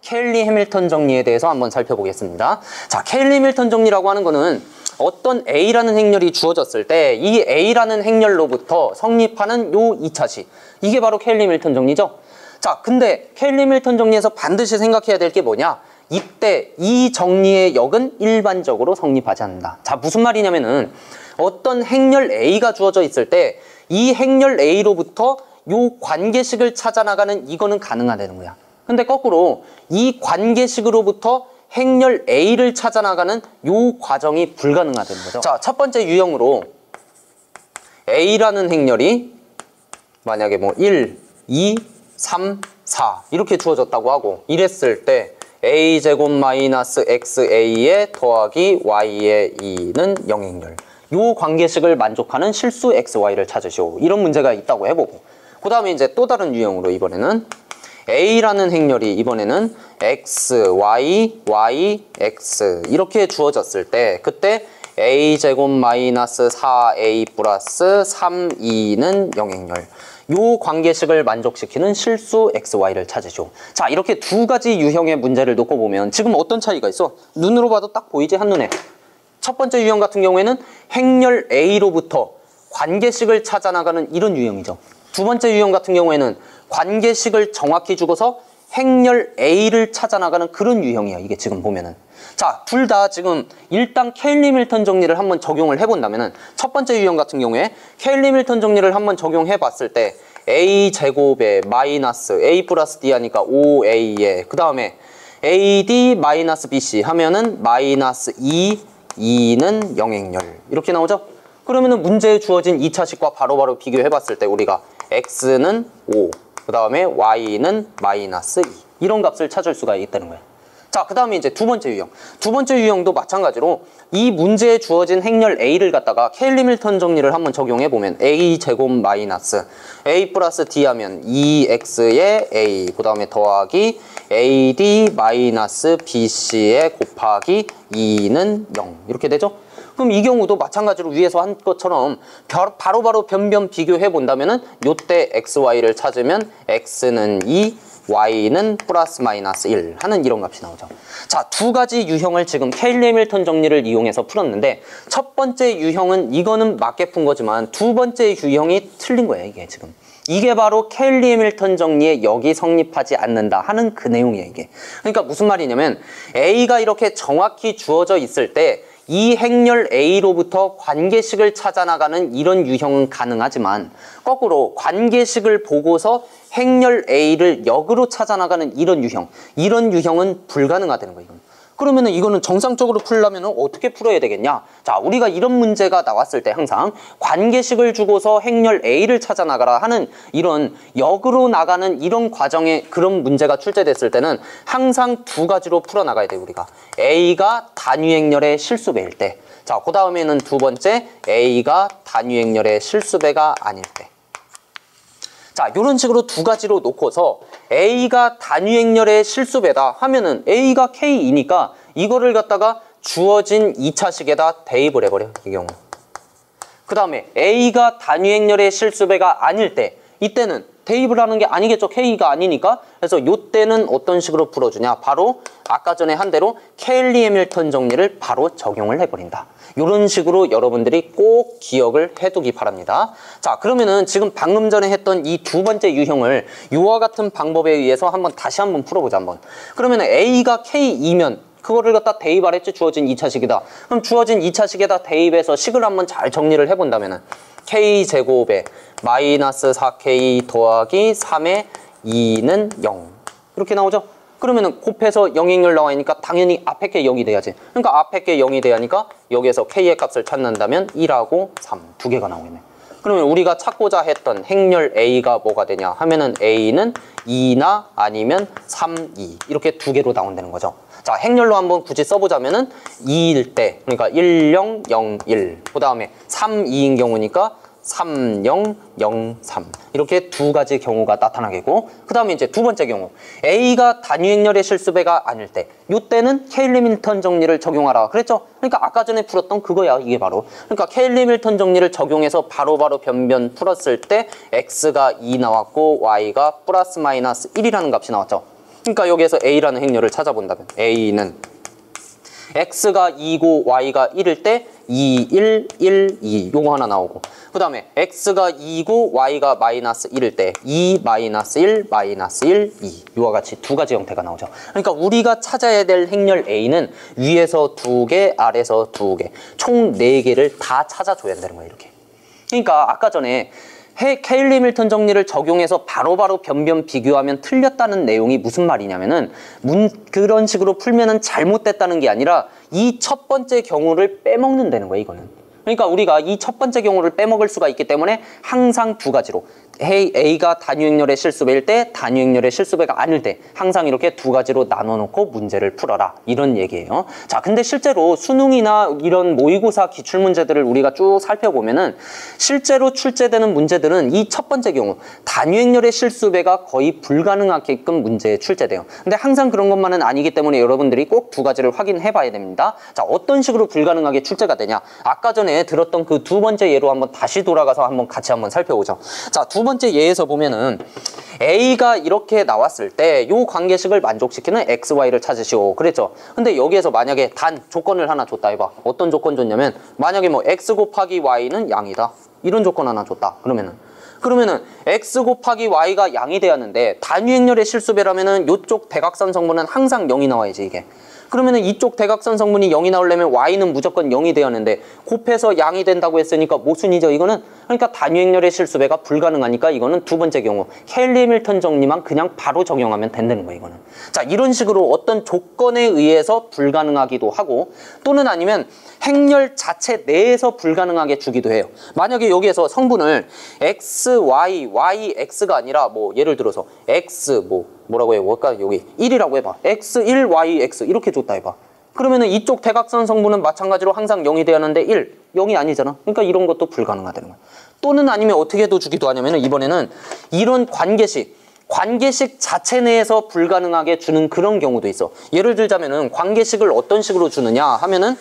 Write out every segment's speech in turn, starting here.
케일리 해밀턴 정리에 대해서 한번 살펴보겠습니다. 자, 케일리 해밀턴 정리라고 하는 거는 어떤 A라는 행렬이 주어졌을 때 이 A라는 행렬로부터 성립하는 요 2차식, 이게 바로 케일리 해밀턴 정리죠. 자, 근데 케일리 해밀턴 정리에서 반드시 생각해야 될 게 뭐냐? 이때 이 정리의 역은 일반적으로 성립하지 않는다. 자, 무슨 말이냐면은 어떤 행렬 A가 주어져 있을 때 이 행렬 A로부터 요 관계식을 찾아나가는 이거는 가능하다는 거야. 근데 거꾸로 이 관계식으로부터 행렬 A를 찾아나가는 요 과정이 불가능하다는 거죠. 자, 첫 번째 유형으로 A라는 행렬이 만약에 뭐 1, 2, 3, 4 이렇게 주어졌다고 하고 이랬을 때 a제곱 마이너스 xa에 더하기 y의 2는 0행렬, 요 관계식을 만족하는 실수 xy를 찾으시오. 이런 문제가 있다고 해보고, 그 다음에 이제 또 다른 유형으로 이번에는 A라는 행렬이 이번에는 x, y, y, x 이렇게 주어졌을 때 그때 a제곱 마이너스 4a 플러스 3e는 0행렬, 요 관계식을 만족시키는 실수 xy를 찾으시오. 자, 이렇게 두 가지 유형의 문제를 놓고 보면 지금 어떤 차이가 있어? 눈으로 봐도 딱 보이지, 한눈에. 첫 번째 유형 같은 경우에는 행렬 A로부터 관계식을 찾아나가는 이런 유형이죠. 두 번째 유형 같은 경우에는 관계식을 정확히 주고서 행렬 A를 찾아나가는 그런 유형이야, 이게 지금 보면은. 자, 둘 다 지금 일단 케일리 해밀턴 정리를 한번 적용을 해본다면은 첫 번째 유형 같은 경우에 케일리 해밀턴 정리를 한번 적용해 봤을 때 a제곱에 마이너스 a 플러스 d 하니까 5a에 그 다음에 ad 마이너스 bc 하면은 마이너스 2는 0행렬 이렇게 나오죠? 그러면은 문제에 주어진 2차식과 바로바로 비교해 봤을 때 우리가 x는 5, 그 다음에 y는 마이너스 2 이런 값을 찾을 수가 있다는 거예요. 자, 그 다음에 이제 두 번째 유형. 두 번째 유형도 마찬가지로 이 문제에 주어진 행렬 A를 갖다가 케일리 해밀턴 정리를 한번 적용해 보면 A 제곱 마이너스 A 플러스 D 하면 2X에 A, 그 다음에 더하기 AD 마이너스 BC에 곱하기 2는 0 이렇게 되죠? 그럼 이 경우도 마찬가지로 위에서 한 것처럼 바로바로 변변 비교해 본다면은 요때 XY를 찾으면 X는 2, y는 플러스 마이너스 1 하는 이런 값이 나오죠. 자, 두 가지 유형을 지금 케일리 해밀턴 정리를 이용해서 풀었는데 첫 번째 유형은 이거는 맞게 푼 거지만 두 번째 유형이 틀린 거예요, 이게 지금. 이게 바로 케일리 해밀턴 정리의 역이 성립하지 않는다 하는 그 내용이에요, 이게. 그러니까 무슨 말이냐면 A가 이렇게 정확히 주어져 있을 때 이 행렬 A로부터 관계식을 찾아나가는 이런 유형은 가능하지만 거꾸로 관계식을 보고서 행렬 A를 역으로 찾아나가는 이런 유형은 불가능하다는 거예요. 그러면은 이거는 정상적으로 풀려면 어떻게 풀어야 되겠냐? 자, 우리가 이런 문제가 나왔을 때 항상 관계식을 주고서 행렬 A를 찾아나가라 하는 이런 역으로 나가는 이런 과정에 그런 문제가 출제됐을 때는 항상 두 가지로 풀어나가야 돼요, 우리가. A가 단위행렬의 실수배일 때. 자, 그 다음에는 두 번째, A가 단위행렬의 실수배가 아닐 때. 자, 이런 식으로 두 가지로 놓고서 A가 단위행렬의 실수배다 하면은 A가 K2니까 이거를 갖다가 주어진 2차식에다 대입을 해버려, 이 경우. 그 다음에 A가 단위행렬의 실수배가 아닐 때 이때는 대입을 하는 게 아니겠죠, K가 아니니까. 그래서 이때는 어떤 식으로 풀어주냐, 바로 아까 전에 한 대로 케일리 해밀턴 정리를 바로 적용을 해버린다. 이런 식으로 여러분들이 꼭 기억을 해두기 바랍니다. 자, 그러면은 지금 방금 전에 했던 이 두 번째 유형을 이와 같은 방법에 의해서 다시 한번 풀어보자, 한번. 그러면은 A가 K2면 그거를 갖다 대입을 했지, 주어진 2차식이다. 그럼 주어진 2차식에다 대입해서 식을 한번 잘 정리를 해본다면은 K제곱에 마이너스 4K 더하기 3의 2는 0 이렇게 나오죠? 그러면은 곱해서 0행렬 나와있으니까 당연히 앞에 게 0이 돼야지. 그러니까 앞에 게 0이 돼야 하니까 여기에서 K의 값을 찾는다면 1하고 3 두 개가 나오겠네. 그러면 우리가 찾고자 했던 행렬 A가 뭐가 되냐 하면은 A는 2나 아니면 3, 2 이렇게 두 개로 나온다는 거죠. 자, 행렬로 한번 굳이 써보자면은 2일 때, 그러니까 1, 0, 0, 1. 그 다음에 3, 2인 경우니까 3, 0, 0, 3 이렇게 두 가지 경우가 나타나겠고, 그 다음에 이제 두 번째 경우 A가 단위행렬의 실수배가 아닐 때, 이때는 케일리 해밀턴 정리를 적용하라 그랬죠? 그러니까 아까 전에 풀었던 그거야, 이게 바로. 그러니까 케일리 해밀턴 정리를 적용해서 바로바로 변변 풀었을 때 X가 2 나왔고 Y가 플러스 마이너스 1이라는 값이 나왔죠. 그러니까 여기에서 A라는 행렬을 찾아본다면 A는 X가 2고 Y가 1일 때 2, 1, 1, 2 요거 하나 나오고 그 다음에 X가 2고 Y가 마이너스 1일 때 2, 마이너스 1, 마이너스 1, 2 요와 같이 두 가지 형태가 나오죠. 그러니까 우리가 찾아야 될 행렬 A는 위에서 2개, 아래에서 2개 총 4개를 다 찾아줘야 된다는 거예요. 이렇게. 그러니까 아까 전에 케일리 밀턴 정리를 적용해서 바로바로 변변 비교하면 틀렸다는 내용이 무슨 말이냐면은 그런 식으로 풀면은 잘못됐다는 게 아니라 이 첫 번째 경우를 빼먹는다는 거예요. 이거는. 그러니까 우리가 이 첫 번째 경우를 빼먹을 수가 있기 때문에 항상 두 가지로 A가 단위행렬의 실수배일 때 단위행렬의 실수배가 아닐 때 항상 이렇게 두 가지로 나눠놓고 문제를 풀어라 이런 얘기예요. 자, 근데 실제로 수능이나 이런 모의고사 기출문제들을 우리가 쭉 살펴보면은 실제로 출제되는 문제들은 이 첫 번째 경우 단위행렬의 실수배가 거의 불가능하게끔 문제에 출제돼요. 근데 항상 그런 것만은 아니기 때문에 여러분들이 꼭 두 가지를 확인해 봐야 됩니다. 자, 어떤 식으로 불가능하게 출제가 되냐, 아까 전에 들었던 그 두 번째 예로 한번 다시 돌아가서 한번 같이 한번 살펴보죠. 자, 두 번째 예에서 보면은 A가 이렇게 나왔을 때 요 관계식을 만족시키는 XY를 찾으시오 그랬죠. 근데 여기에서 만약에 단 조건을 하나 줬다 해봐. 어떤 조건 줬냐면 만약에 뭐 X 곱하기 Y는 양이다 이런 조건 하나 줬다. 그러면은 X 곱하기 Y가 양이 되었는데 단위행렬의 실수배라면은 요쪽 대각선 성분은 항상 0이 나와야지 이게. 그러면은 이쪽 대각선 성분이 0이 나오려면 Y는 무조건 0이 되었는데 곱해서 양이 된다고 했으니까 모순이죠 이거는. 그러니까 단위행렬의 실수배가 불가능하니까 이거는 두 번째 경우 케일리 밀턴 정리만 그냥 바로 적용하면 된다는 거예요 이거는. 자, 이런 식으로 어떤 조건에 의해서 불가능하기도 하고 또는 아니면 행렬 자체 내에서 불가능하게 주기도 해요. 만약에 여기에서 성분을 X, Y, Y, X가 아니라 뭐 예를 들어서 X 뭐라고 해요? 뭘까? 여기 1이라고 해봐. X1, Y, X 이렇게 줬다 해봐. 그러면은 이쪽 대각선 성분은 마찬가지로 항상 0이 되었는데 1, 0이 아니잖아. 그러니까 이런 것도 불가능하다는 거야. 또는 아니면 어떻게 해도 주기도 하냐면은 이번에는 이런 관계식 자체 내에서 불가능하게 주는 그런 경우도 있어. 예를 들자면은 관계식을 어떤 식으로 주느냐 하면은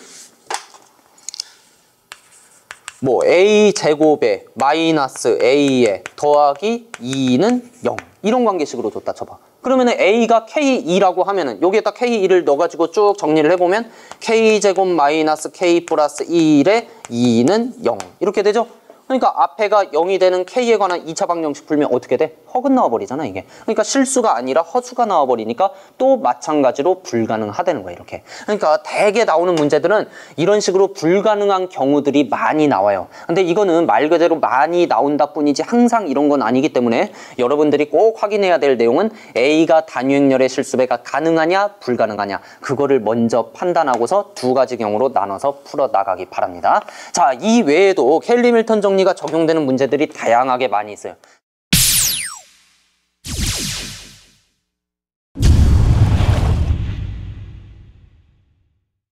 뭐 A 제곱에 마이너스 A에 더하기 2는 0 이런 관계식으로 줬다 쳐봐. 그러면은 A가 K2라고 하면은 여기에다 K2를 넣어가지고 쭉 정리를 해보면 K제곱 마이너스 K 플러스 1에 2는 0 이렇게 되죠? 그러니까 앞에가 0이 되는 K에 관한 2차 방정식 풀면 어떻게 돼? 허근 나와버리잖아 이게. 그러니까 실수가 아니라 허수가 나와버리니까 또 마찬가지로 불가능하다는 거야 이렇게. 그러니까 대개 나오는 문제들은 이런 식으로 불가능한 경우들이 많이 나와요. 근데 이거는 말 그대로 많이 나온다 뿐이지 항상 이런 건 아니기 때문에 여러분들이 꼭 확인해야 될 내용은 A가 단위행렬의 실수배가 가능하냐 불가능하냐 그거를 먼저 판단하고서 두 가지 경우로 나눠서 풀어나가기 바랍니다. 자, 이 외에도 케일리 밀턴 정리가 적용되는 문제들이 다양하게 많이 있어요.